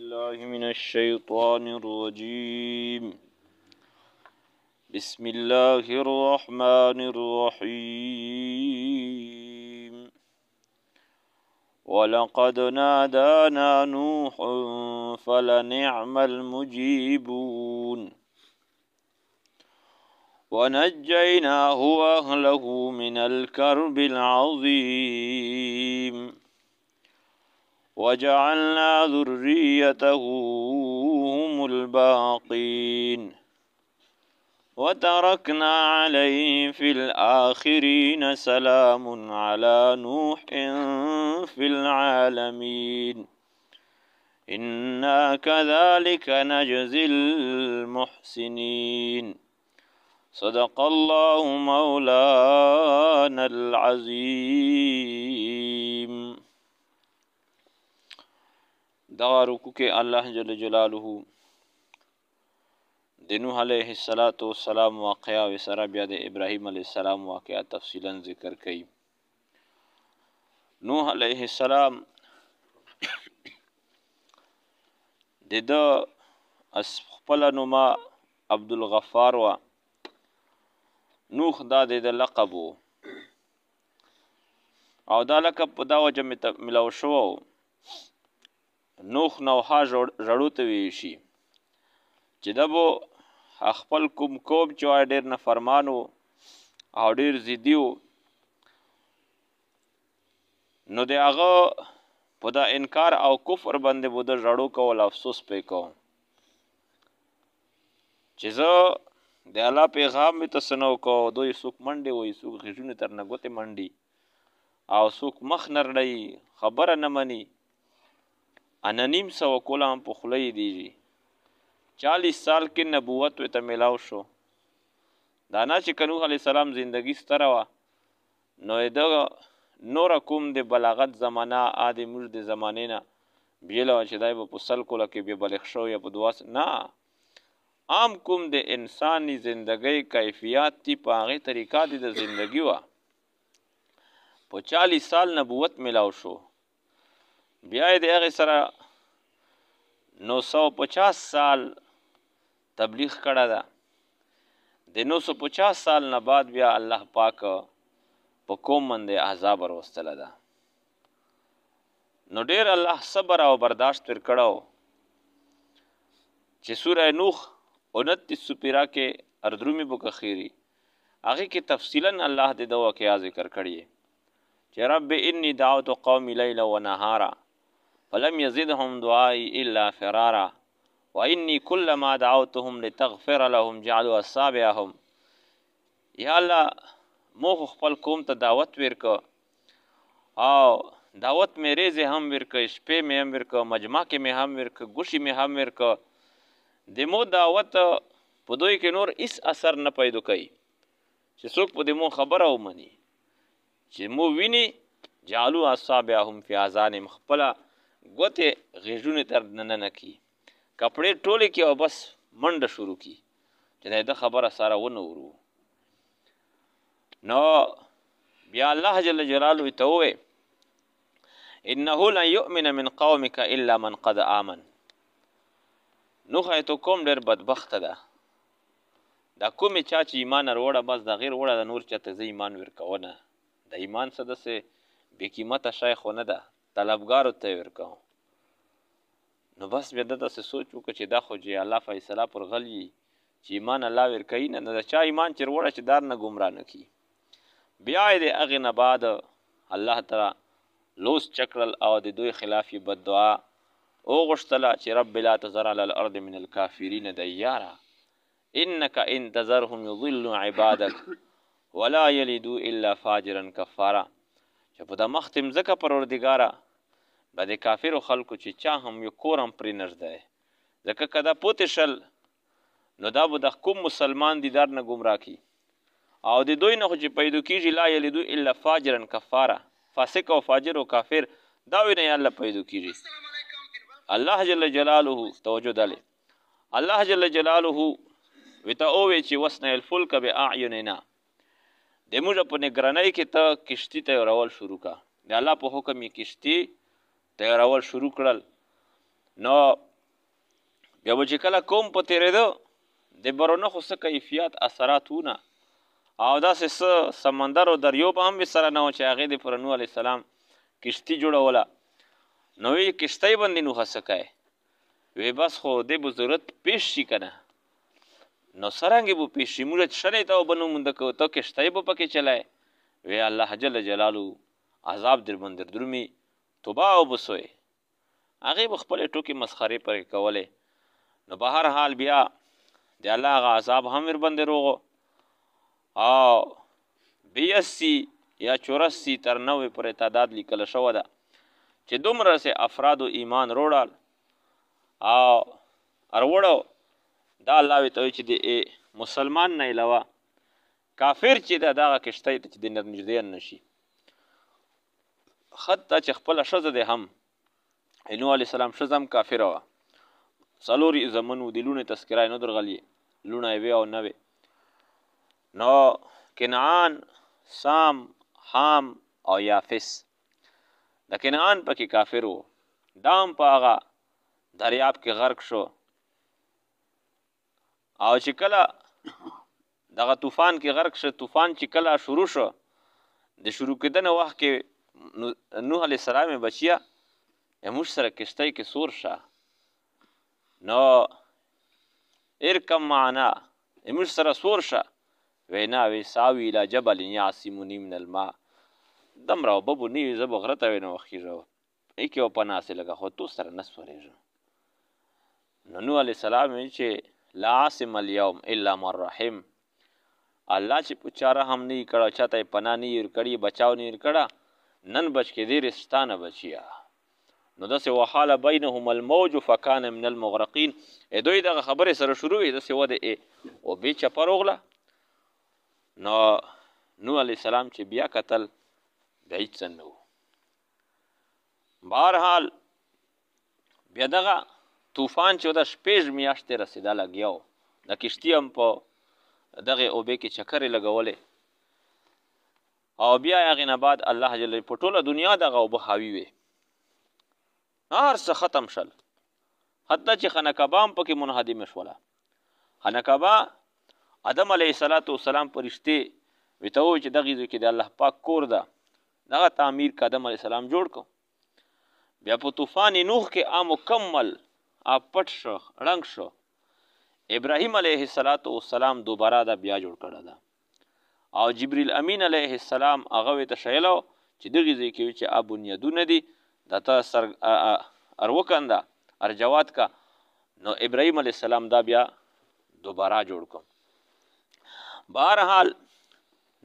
بالله من الشيطان الرجيم. بسم الله الرحمن الرحيم. ولقد نادانا نوح فلنعم المجيبون ونجيناه وأهله من الكرب العظيم وجعلنا ذريته هم الباقين وتركنا عليه في الآخرين سلام على نوح في العالمين إنا كذلك نجزي المحسنين صدق الله مولانا العظيم. دغا رکو کے اللہ جل جلالہ د نوح علیہ السلام واقعہ و سره بیا د ابراہیم علیہ السلام واقعہ تفصیلا ذکر کئی. نوح علیہ السلام د خپل نوما عبدالغفار و نوح دا د لقب او دا لقب په دا وجه ملاو شو نوح نوحا ژړو ته ویل شي چې دا به خپل کوم چې وای ډېر نافرمان و او ډېر ضدي و نو د هغه په دا انکار او کفر باندې به د ژړو کول افسوس پې کوم چې زه د الله پیغام مې ته څه نه وکړو. دوی څوک منډې وایي څوک غېږونې تر نه ګوتې منډي او څوک مخ نه رړوي خبره نه مني اننیم سوه کوله هم په خوله یې دیږي 40 سال کې نبوت ورته میلاو شو. دا نه چې که نوح علیه السلام زندگی ستره وه نو د نوره کوم د بلاغت زمانه د موږ د زمانې نه بیله وه چې دی به په 100 کاله کې بې بلغ شوی یا په 2 نه عام کوم د انساني زندگی کیفیات دي په هغې طریقه د زندگی وه په 40 سال نبوت میلاو شو. بیا یې د هغې سره 950 سال تبلیغ کړه ده. د 950 سال نه بعد بیا الله پاک په قوم باندې عذاب وروستله ده. نو ډېر الله صبر او برداشت ور کړو چې سوره نوح 29 سپیرا کې اردرومي بکخیری هغې کې تفصیلا الله د ده واقعه ذکر کړی چې رب انی دعوت قومی لیلا و نهارا فلم یزدهم دعائی الا فرارا وانی کلما دعوتهم لتغفر لهم جعلوا اصابعهم. یا الله مو خپل قوم ته دعوت ورکړه او دعوت مې ریزې هم ورکړه شپې مې هم ورکړه مجمع کې مې هم ورکړه ګوشي مې هم ورکړه د مو دعوت په دوی کې نور هیڅ اثر نه پیدا کوي چې څوک په د مو خبره ومني چې مو ویني جعلوا اصابعهم فی اذانهم خپله ګوتې غېږونې تر دننه کي کپړې ټولې کي او بس منډه شروع کی چې د خبره سره ونه ورو. نو بیا الله جل جلاله ته ووی انه لن یؤمن من قومک الا من قد آمن. نوح ته کوم ډېر بدبخته ده دا کومې چا چې ایمان وروړه بس د غیر وړه د نور چاته زه ایمان ورکونه د ایمان څه داسې بې قیمته شی خو نه ده طلبګارو ته یې ورکوم. نو بس بیا ده داسې سوچ وکړه چې دا خو چې الله فیصله پر غل وي چې ایمان الله ورکوي نه د چا ایمان چې وروړه چې دار نه ګمراه نه کي. بیا یې د هغې نه بعد الله تعالی لوس چکړل او د دوی خلاف یې بد دعا وغوښتله چې رب لا تذر علی الارض من الکافرین دیارا انک ان تذرهم یضلوا عبادک ولا یلدوا الا فاجرا کفارا. چې په د مختم ځکه پروردګاره به د کافرو خلکو چې چا هم یو کور هم پرې نږدی ځکه که دا پوتې شل نو دا به د کوم مسلمان دیدار نه ګمراه کي او د دوی نه خو چې پیدا کېږي لا یلدو الا فاجرا کفاره فاسق او فاجر او کافر دا وی نه یا الله پیدا کېږي. الله جل جلاله توجه دلی الله جل جلاله وته اووی چې وسنه الفلک باعیننا د موږ په نگرانۍ کې ته کشتي تیارول شروع کا د الله په حکم یې کشتي تیارول شروع کړل. نو بیا به چې کله قوم په تېرېده د برونه خو څه کیفیت اثرات وونه او داسې څه سمندر او دریو به هم سره نه و چې هغې د پر نوح علیه السلام کشتي جوړوله نو وی کشتۍ باندې نوح څه کوي وی بس خو دې به ضرورت پیش شي که نه نو څرنګې به پیش شي موږ شنې ته به نه مونده کوو ته کشتۍ به پکې چلای وی الله جل جلالو عذاب در باندې درومي تباه به سوی هغې به خپلې ټوکې مسخرې پرې کولې نو به هر حال بیا د الله هغه عذاب هم ورباندې روغو او 82 یا 84 تر 90 پورې تعداد لیکل شوه ده چې دومره سې افرادو ایمان روړل او اروړو دا الله وی ته چې د مسلمان نه علاوه کافر چې ده دغه کشتۍ ته چې د نږدې نه شي حتی چې خپله ښځه دی هم نوح علیه السلام ښځه هم کافره وه څلور یې زمن و د لوڼې تذکره یې نه درغلي لوڼه یې وې او نه وې نو کنعان سام حام او یافس د کنعان پکې کافر و دا هم په هغه دریاب کې غرق شو او چې کله دغه طوفان کې غرق شو طوفان چې کله شروع شو د شروع کېدنه وخت کې نوح علیه السلام بچیه موږ سره کشتۍ کې سور شه نو ارکم معنا موږ سره سور شه وینا وی ساوي الى جبل یعصمني من الماء دمره اوبه به نه وي زه به غره ته وینه وخېږم ایکې به پناه سې لږه خو تو سره نه سورېږم نو نوح علیه السلام وایي چې لا عاصم اليوم الا من رحم الله چې په چا رحم نه یې کړی چاته یې پناه نه یې ورکړي بچاو نه یې ورکړه نن بچ کېدې رستانه بچیه نو داسې وحاله بینهم الموج فکان من المغرقین دوی دغه خبرې سره شروع وي داسې وده اوبې چپه روغله نو نوح علیه السلام چې بیا کتل بیا هېڅ څه نه و بهرحال بیا دغه طوفان چې و د شپږ میاشتې رسېدا لګیا و د کشتي هم په دغې اوبې کې چکرې لګولې او بیا هغې نه بعد الله جل په ټوله دنیا دغه اوبه حاوي وې هر څه ختم شل حتی چې خانقبه هم پکې منهدمه شوله خانقبه آدم علیه السلام فرشتې ورته وویل چې دغې ځای کې د الله پاک کور ده دغه تعمیر که آدم علیه السلام جوړ کړ بیا په طوفان نوح کې مکمل پټ شو ړنګ شو ابراهیم علیه السلام دوباره دا بیا جوړ کړی ده او جبریل امین علیه السلام هغه ورته شیلو چې دغې ځای کې چې بنیادونه دي دا ته سر وکنده جواد کا نو ابراهیم علیه السلام دا بیا دوباره جوړ کړ بهرحال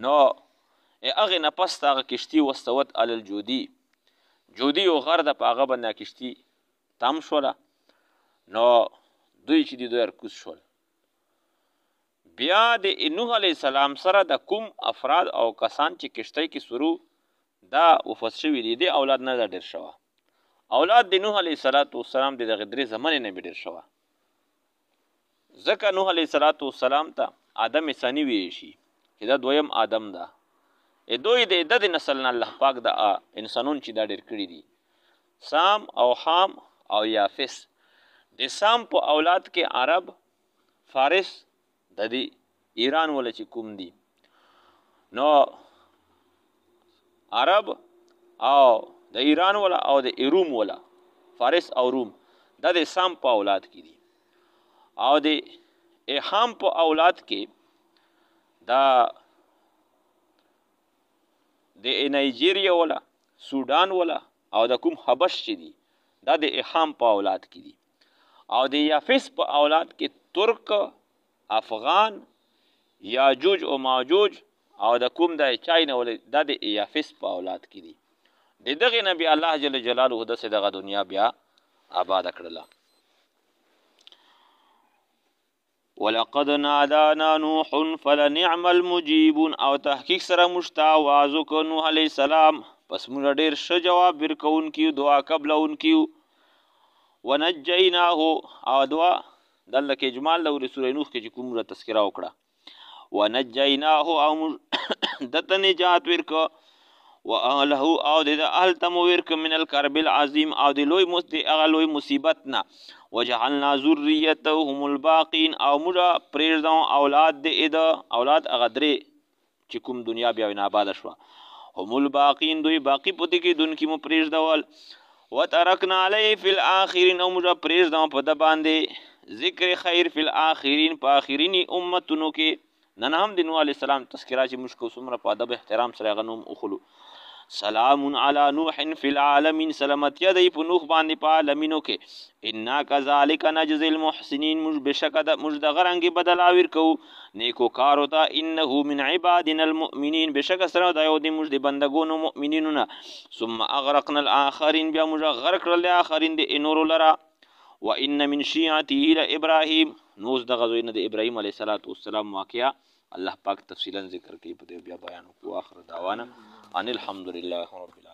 نو هغې نه پس هغه کشتي واستوت علی الجودي جودي یو غر ده په هغه باندې کشتي تم شوله نو دوی چې دي دوی ارکوز شول بیا د نوح علیه السلام سره د کوم افراد او کسان چې کشتۍ کې سورو دا وفات شوي دي د اولاد نه ده ډېر شوه اولاد د نوح علیه السلام د دغې درې زمنې نه به ډېر شوه ځکه نوح علیه السلام ته آدم ثانی ویلی شي چې دا دویم آدم ده دوی د د نسل نه الله پاک د انسانون چې دا ډېر کړي دي سام او حام او یافس د سام په اولاد کې عرب فارس د دې ایران ولا چې کوم دي نو عرب او د ایران ولا او د ایروم ولا فارس او روم دا د سام په اولاد کې دي او د حام په اولاد کې دا د نایجیریا ولا سودان ولا او د کوم حبش چې دي دا د حام په اولاد کې دي او د یافس په اولاد کې ترک افغان یاجوج او ماجوج او د کوم د چاینا ولا دا د یافس په اولاد کې دي د دغه نبی الله جل جلاله دغه دغه دنیا بیا آباد کړله ولقد نادانا نوح فلنعم المجيبون او تحقیق سره مشتا आवाज وکړ نوح علیه السلام پس موږ ډېر ښه جواب ورکوونکي دعا قبلونکي ونجیناه او دعا دلته کې اجمال د سورې نوح کې چې کومه تذکره وکړه ونجیناه او دته نجات ورکړه واهله او د اهل تمويرک من الكرب العظیم او د لوی لوی مصیبتنا وجعلنا ذریته هم الباقین او موږ پرېږدو اولاد د اولاد هغه درې چې کوم دنیا بیا ناباده شوه هم الباقین دوی باقی پاتې کېدونکي مو پرېږدول وترکنا علیه فی الاخرین او موږ پرېږدو په ده باندې ذکر خیر فی الاخرین په آخرینی امتونو کې نن هم د نوح علیه السلام تذکره چې موږ کو څومره په ادب احترام سره هغه نوم اخلو سلام علی نوح فی العالمین سلامتیا دی په نوح باندې په عالمینو کې انا کذالک نجزی المحسنین موږ بشکه موږ دغه رنګې بدلا ورکوو نیکو کارو ته انه من عبادنا المؤمنین بشکه سره دا یو د موږ د بندګانو مؤمنینو نه ثم اغرقنا الاخرین بیا موږ غرق کړل آخرین د نورو لره وان من شیعته لابراهیم نوز دغه زوی نه د ابراهیم علیه السلام واقعه الله پاک تفصیلا ذکر کوي په دې بیا بیان کو اخر دعوانا ان الحمد لله رب العالمین.